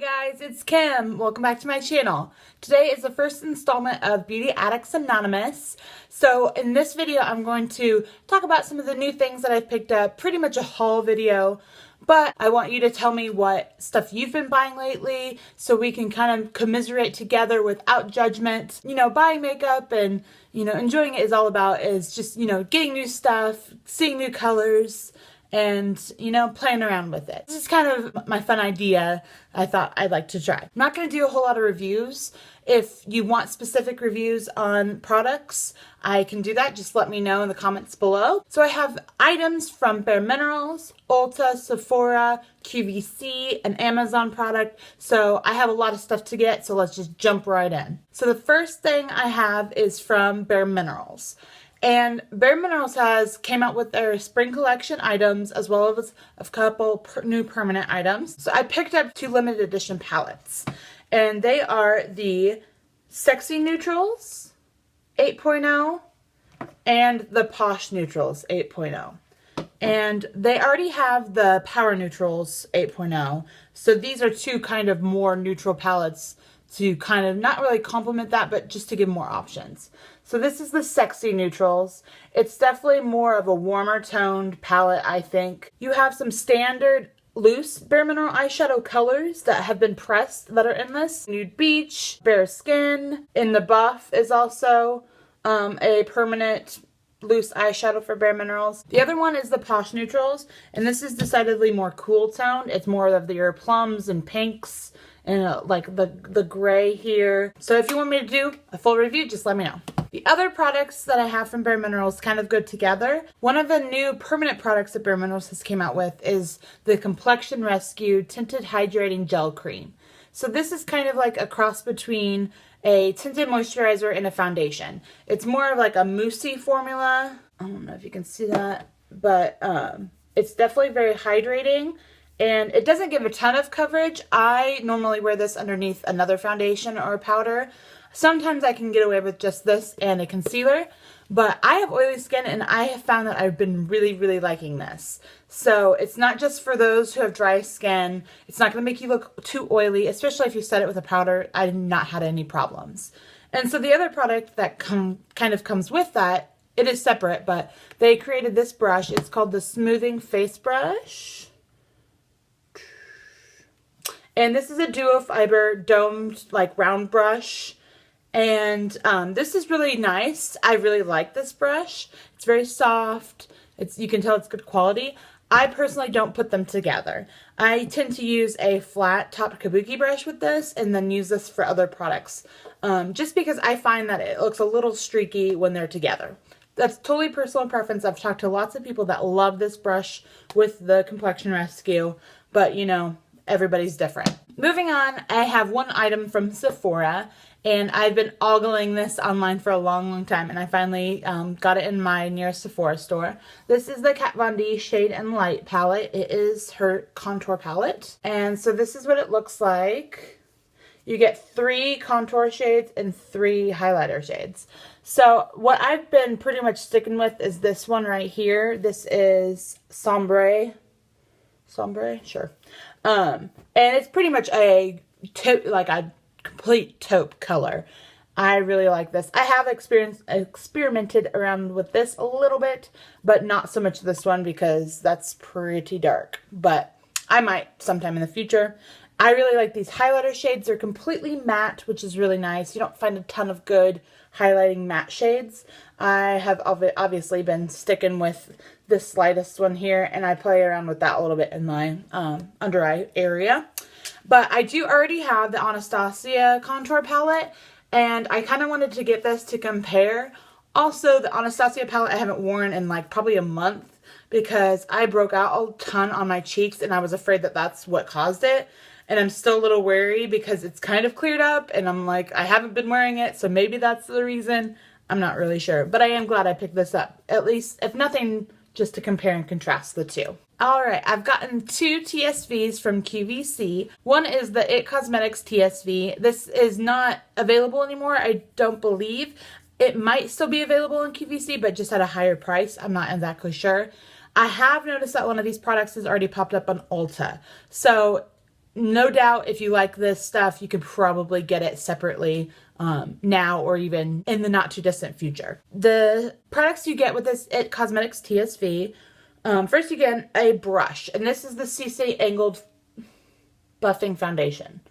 Guys, it's Kim. Welcome back to my channel. Today is the first installment of Beauty Addicts Anonymous. So in this video, I'm going to talk about some of the new things that I've picked up, pretty much a haul video, but I want you to tell me what stuff you've been buying lately so we can kind of commiserate together without judgment. You know, buying makeup and, enjoying it is all about is just, getting new stuff, seeing new colors, and, playing around with it. This is kind of my fun idea I thought I'd like to try. I'm not going to do a whole lot of reviews. If you want specific reviews on products, I can do that. Just let me know in the comments below. So I have items from bareMinerals, Ulta, Sephora, QVC, an Amazon product. So I have a lot of stuff to get, so let's just jump right in. So the first thing I have is from bareMinerals. And bareMinerals came out with their spring collection items as well as a couple new permanent items. So I picked up two limited edition palettes. And they are the Sexy Neutrals 8.0 and the Posh Neutrals 8.0. And they already have the Power Neutrals 8.0. So these are two kind of more neutral palettes to kind of not really complement that, but just to give more options. So this is the Sexy Neutrals. It's definitely more of a warmer toned palette, I think. You have some standard loose bareMineral eyeshadow colors that have been pressed that are in this. Nude Beach, Bare Skin. In the buff is also a permanent loose eyeshadow for bareMinerals. The other one is the Posh Neutrals, and this is decidedly more cool toned. It's more of your plums and pinks and like the gray here. So if you want me to do a full review, just let me know. The other products that I have from bareMinerals kind of go together. One of the new permanent products that bareMinerals has came out with is the Complexion Rescue Tinted Hydrating Gel Cream. So this is kind of like a cross between a tinted moisturizer and a foundation. It's more of like a moussey formula. I don't know if you can see that, but it's definitely very hydrating. And it doesn't give a ton of coverage. I normally wear this underneath another foundation or powder. Sometimes I can get away with just this and a concealer, but I have oily skin and I have found that I've been really, really liking this. So it's not just for those who have dry skin. It's not going to make you look too oily, especially if you set it with a powder. I have not had any problems. And so the other product that kind of comes with that, it is separate, but they created this brush. It's called the Smoothing Face Brush. And this is a duo fiber domed like round brush. And this is really nice. I really like this brush. It's very soft. You can tell it's good quality. I personally don't put them together. I tend to use a flat top kabuki brush with this and then use this for other products. Just because I find that it looks a little streaky when they're together. That's totally personal preference. I've talked to lots of people that love this brush with the Complexion Rescue, but everybody's different. Moving on, I have one item from Sephora, and I've been ogling this online for a long, long time, and I finally got it in my nearest Sephora store. This is the Kat Von D Shade and Light palette. It is her contour palette, and so this is what it looks like. You get 3 contour shades and 3 highlighter shades. So what I've been pretty much sticking with is this one right here. This is Sombre. Sure. And it's pretty much a complete taupe color. I really like this. I have experimented around with this a little bit, but not so much this one because that's pretty dark. But I might sometime in the future. I really like these highlighter shades. They're completely matte, which is really nice. You don't find a ton of good highlighting matte shades. I have obviously been sticking with this lightest one here, and I play around with that a little bit in my under eye area. But I do already have the Anastasia contour palette, and I kind of wanted to get this to compare. Also, the Anastasia palette I haven't worn in like probably a month because I broke out a ton on my cheeks, and I was afraid that that's what caused it. And I'm still a little wary because it's kind of cleared up, and I'm like, I haven't been wearing it, so maybe that's the reason. I'm not really sure, but I am glad I picked this up. At least, if nothing, just to compare and contrast the two. Alright, I've gotten 2 TSVs from QVC. One is the IT Cosmetics TSV. This is not available anymore, I don't believe. It might still be available in QVC, but just at a higher price. I'm not exactly sure. I have noticed that one of these products has already popped up on Ulta. So no doubt if you like this stuff, you could probably get it separately now or even in the not too distant future. The products you get with this at Cosmetics TSV, first you get a brush, and this is the CC Angled Buffing Foundation.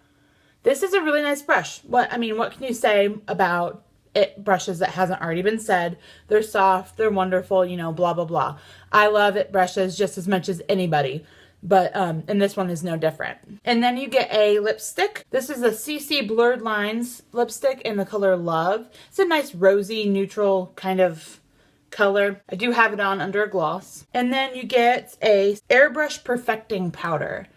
This is a really nice brush. What can you say about it brushes that hasn't already been said? They're soft, they're wonderful, you know, blah, blah, blah. I love it brushes just as much as anybody. But, and this one is no different. And then you get a lipstick. This is a CC Blurred Lines lipstick in the color Love. It's a nice rosy, neutral kind of color. I do have it on under a gloss. And then you get a Airbrush Perfecting Powder.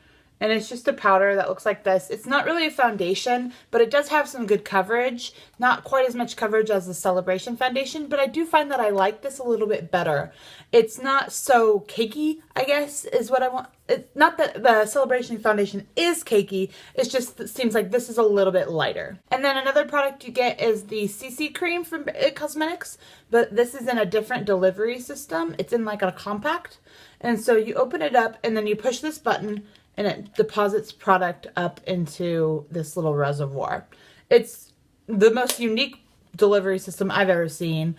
And it's just a powder that looks like this. It's not really a foundation, but it does have some good coverage. Not quite as much coverage as the Celebration Foundation, but I do find that I like this a little bit better. It's not so cakey, I guess, is what I want. It's not that the Celebration Foundation is cakey, it's just it seems like this is a little bit lighter. And then another product you get is the CC Cream from It Cosmetics, but this is in a different delivery system. It's in like a compact. And so you open it up and then you push this button and it deposits product up into this little reservoir. It's the most unique delivery system I've ever seen.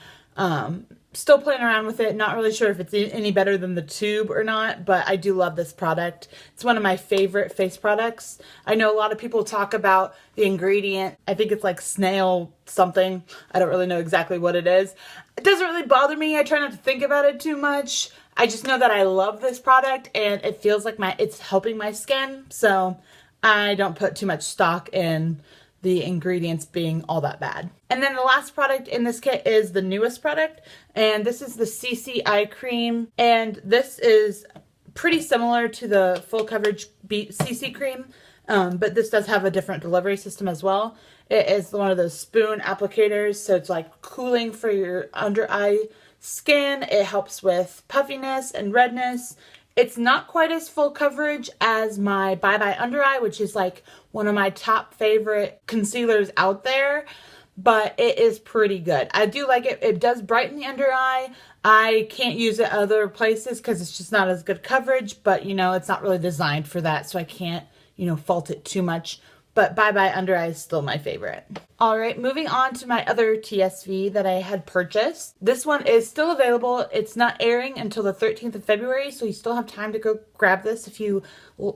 Still playing around with it. Not really sure if it's any better than the tube or not, but I do love this product. It's one of my favorite face products. I know a lot of people talk about the ingredient. I think it's like snail something. I don't really know exactly what it is. It doesn't really bother me. I try not to think about it too much. I just know that I love this product and it feels like it's helping my skin. So I don't put too much stock in the ingredients being all that bad. And then the last product in this kit is the newest product, and this is the CC Eye Cream, and this is pretty similar to the full coverage CC Cream, but this does have a different delivery system as well. It is one of those spoon applicators, so it's like cooling for your under eye skin. It helps with puffiness and redness. It's not quite as full coverage as my Bye Bye Under Eye, which is like one of my top favorite concealers out there, but it is pretty good. I do like it. It does brighten the under eye. I can't use it other places because it's just not as good coverage, but you know, it's not really designed for that, so I can't, you know, fault it too much. But Bye Bye Under Eye is still my favorite. All right, moving on to my other TSV that I had purchased. This one is still available. It's not airing until the 13th of February, so you still have time to go grab this if you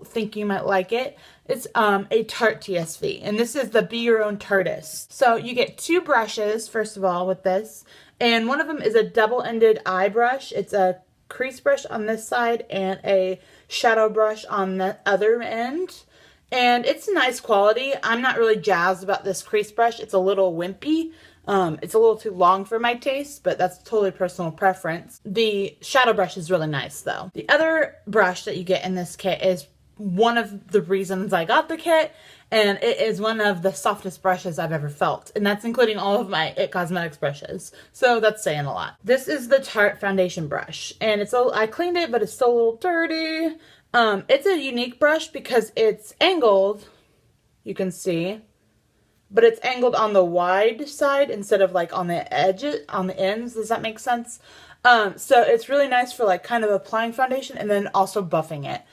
think you might like it. It's a Tarte TSV, and this is the Be Your Own Tarteist. So you get two brushes, first of all, with this, and one of them is a double-ended eye brush. It's a crease brush on this side and a shadow brush on the other end. And it's nice quality. I'm not really jazzed about this crease brush. It's a little wimpy. It's a little too long for my taste, but that's totally personal preference. The shadow brush is really nice though. The other brush that you get in this kit is one of the reasons I got the kit, and it is one of the softest brushes I've ever felt. And that's including all of my It Cosmetics brushes. So that's saying a lot. This is the Tarte foundation brush, and I cleaned it, but it's still a little dirty. It's a unique brush because it's angled, you can see, but it's angled on the wide side instead of like on the edges, on the ends. Does that make sense? So it's really nice for like kind of applying foundation and then also buffing it.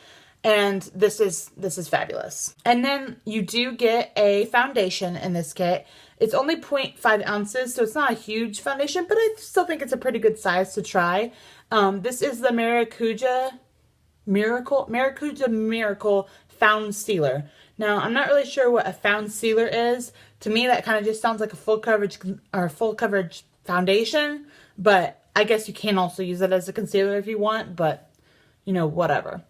And this is fabulous. And then you do get a foundation in this kit. It's only 0.5 ounces, so it's not a huge foundation, but I still think it's a pretty good size to try. This is the Maracuja Miracle Found Sealer. Now, I'm not really sure what a found sealer is. To me, that kind of just sounds like a full coverage foundation, but I guess you can also use it as a concealer if you want, but you know, whatever.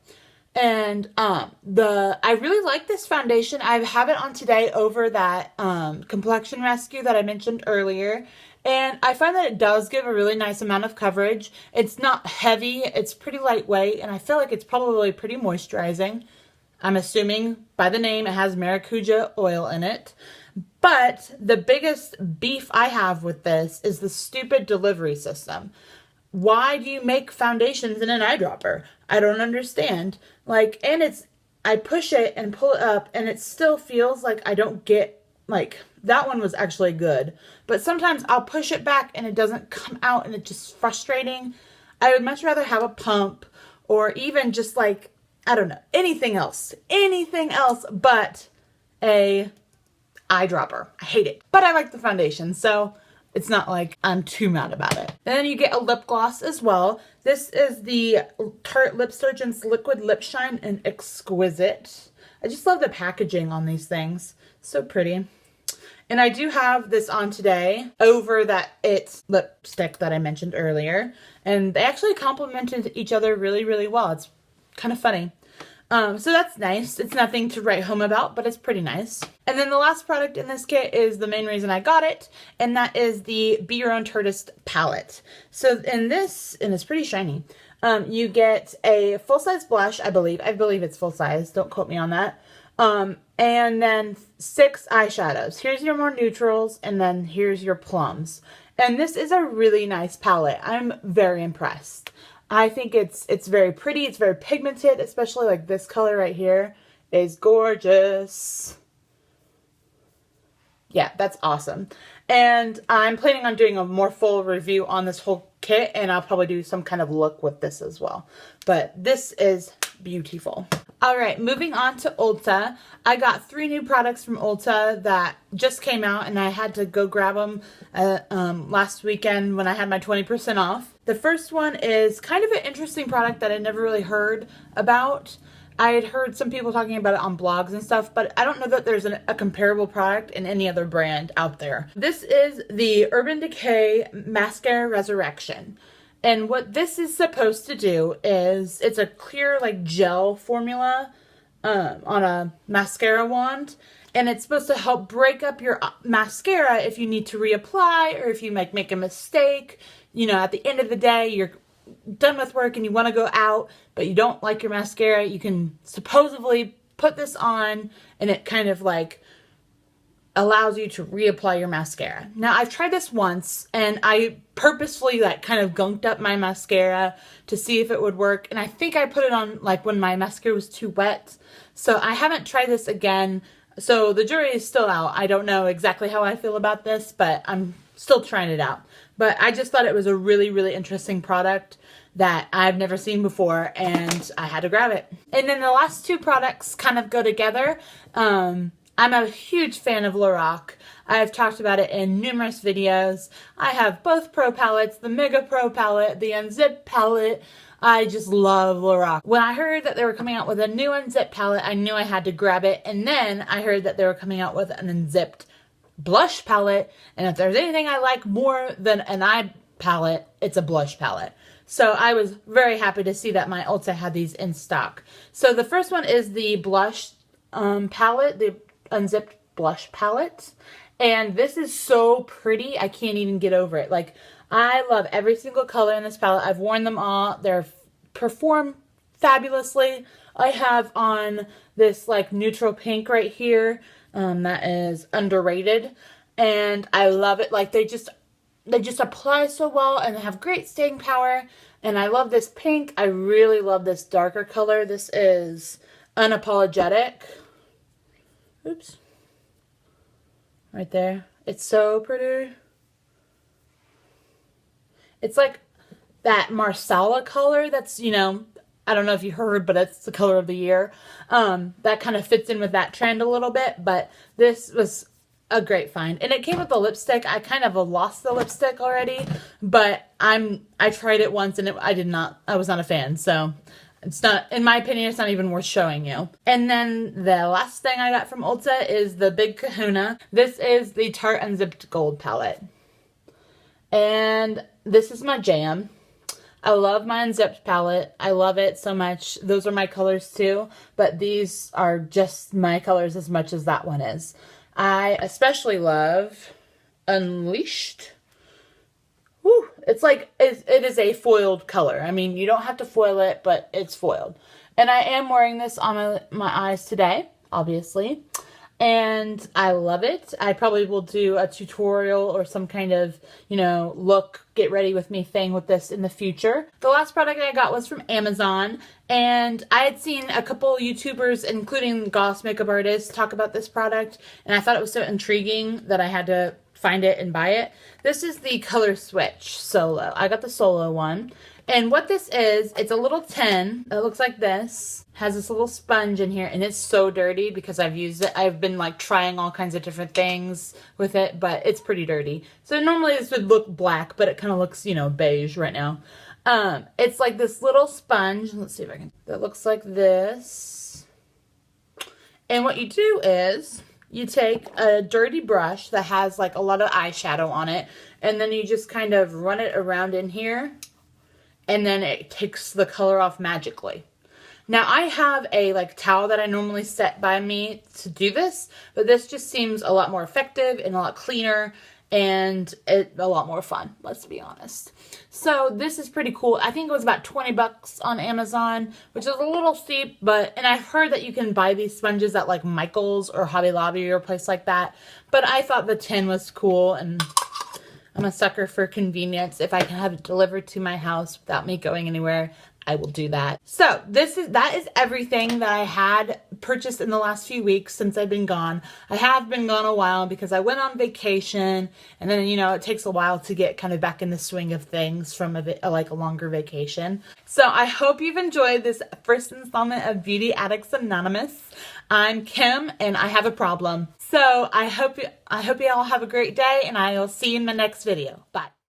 And I really like this foundation. I have it on today over that Complexion Rescue that I mentioned earlier. And I find that it does give a really nice amount of coverage. It's not heavy, it's pretty lightweight, and I feel like it's probably pretty moisturizing. I'm assuming by the name it has maracuja oil in it. But the biggest beef I have with this is the stupid delivery system. Why do you make foundations in an eyedropper? I don't understand. Like, and I push it and pull it up and it still feels like I don't get, like, that one was actually good. But sometimes I'll push it back and it doesn't come out and it's just frustrating. I would much rather have a pump or even just like I don't know, anything else but a eyedropper. I hate it, but I like the foundation, so it's not like I'm too mad about it. And then you get a lip gloss as well. This is the Tarte Lip Surgeon's Liquid Lip Shine in Exquisite. I just love the packaging on these things. So pretty. And I do have this on today over that It lipstick that I mentioned earlier. And they actually complemented each other really, really well. It's kind of funny. So that's nice. It's nothing to write home about, but it's pretty nice. And then the last product in this kit is the main reason I got it, and that is the Be Your Own Tarteist palette. So in this, and it's pretty shiny, you get a full-size blush, I believe. I believe it's full-size. Don't quote me on that. And then 6 eyeshadows. Here's your more neutrals, and then here's your plums. And this is a really nice palette. I'm very impressed. I think it's very pretty. It's very pigmented, especially like this color right here is gorgeous. Yeah, that's awesome. And I'm planning on doing a more full review on this whole kit, and I'll probably do some kind of look with this as well. But this is beautiful. All right, moving on to Ulta. I got 3 new products from Ulta that just came out, and I had to go grab them last weekend when I had my 20% off. The first one is kind of an interesting product that I never really heard about. I had heard some people talking about it on blogs and stuff, but I don't know that there's a comparable product in any other brand out there. This is the Urban Decay Mascara Resurrection. And what this is supposed to do is, it's a clear like gel formula on a mascara wand. And it's supposed to help break up your mascara if you need to reapply or if you make a mistake. You know, at the end of the day, you're done with work and you want to go out, but you don't like your mascara. You can supposedly put this on and it kind of like allows you to reapply your mascara. Now, I've tried this once and I purposefully like kind of gunked up my mascara to see if it would work. And I think I put it on like when my mascara was too wet. So I haven't tried this again. So the jury is still out. I don't know exactly how I feel about this, but I'm still trying it out. But I just thought it was a really, really interesting product that I've never seen before, and I had to grab it. And then the last 2 products kind of go together. I'm a huge fan of Lorac. I've talked about it in numerous videos. I have both Pro palettes, the Mega Pro palette, the Unzipped palette. I just love Lorac. When I heard that they were coming out with a new Unzipped palette, I knew I had to grab it. And then I heard that they were coming out with an Unzipped blush palette, and if there's anything I like more than an eye palette, it's a blush palette. So I was very happy to see that my Ulta had these in stock. So the first one is the blush palette, the Unzipped blush palette, and this is so pretty. I can't even get over it. Like, I love every single color in this palette. I've worn them all. They're perform fabulously. I have on this like neutral pink right here. That is underrated, and I love it. Like, they just apply so well, and they have great staying power, and I love this pink. I really love this darker color. This is Unapologetic. Oops. Right there. It's so pretty. It's like that Marsala color that's, you know, I don't know if you heard, but it's the color of the year. That kind of fits in with that trend a little bit, but this was a great find. And it came with the lipstick. I kind of lost the lipstick already, but I tried it once and I was not a fan. So it's not, in my opinion, it's not even worth showing you. And then the last thing I got from Ulta is the Big Kahuna. This is the Tarte Unzipped Gold palette. And this is my jam. I love my Unzipped palette. I love it so much. Those are my colors too, but these are just my colors as much as that one is. I especially love Unleashed. Woo, it's like, it is a foiled color. I mean, you don't have to foil it, but it's foiled. And I am wearing this on my eyes today, obviously. And I love it. I probably will do a tutorial or some kind of, you know, look, get ready with me thing with this in the future. The last product I got was from Amazon, and I had seen a couple YouTubers, including Goss makeup artists, talk about this product, and I thought it was so intriguing that I had to find it and buy it. This is the Color Switch Solo. I got the Solo one, And what this is, it's a little tin that looks like this. Has this little sponge in here, and it's so dirty because I've used it. I've been like trying all kinds of different things with it, but it's pretty dirty. So normally this would look black, but it kind of looks, you know, beige right now. It's like this little sponge. Let's see if I can. That looks like this. And what you do is you take a dirty brush that has like a lot of eyeshadow on it, and then you just kind of run it around in here, and then it takes the color off magically. Now, I have a like towel that I normally set by me to do this, but this just seems a lot more effective and a lot cleaner and a lot more fun, let's be honest. So this is pretty cool. I think it was about 20 bucks on Amazon, which is a little steep, and I've heard that you can buy these sponges at like Michael's or Hobby Lobby or a place like that, but I thought the tin was cool, and I'm a sucker for convenience. If I can have it delivered to my house without me going anywhere, I will do that. So that is everything that I had purchased in the last few weeks since I've been gone. I have been gone a while because I went on vacation, and then, you know, it takes a while to get kind of back in the swing of things from a longer vacation. So I hope you've enjoyed this first installment of Beauty Addicts Anonymous. I'm Kim, and I have a problem. So I hope you all have a great day, and I will see you in my next video. Bye.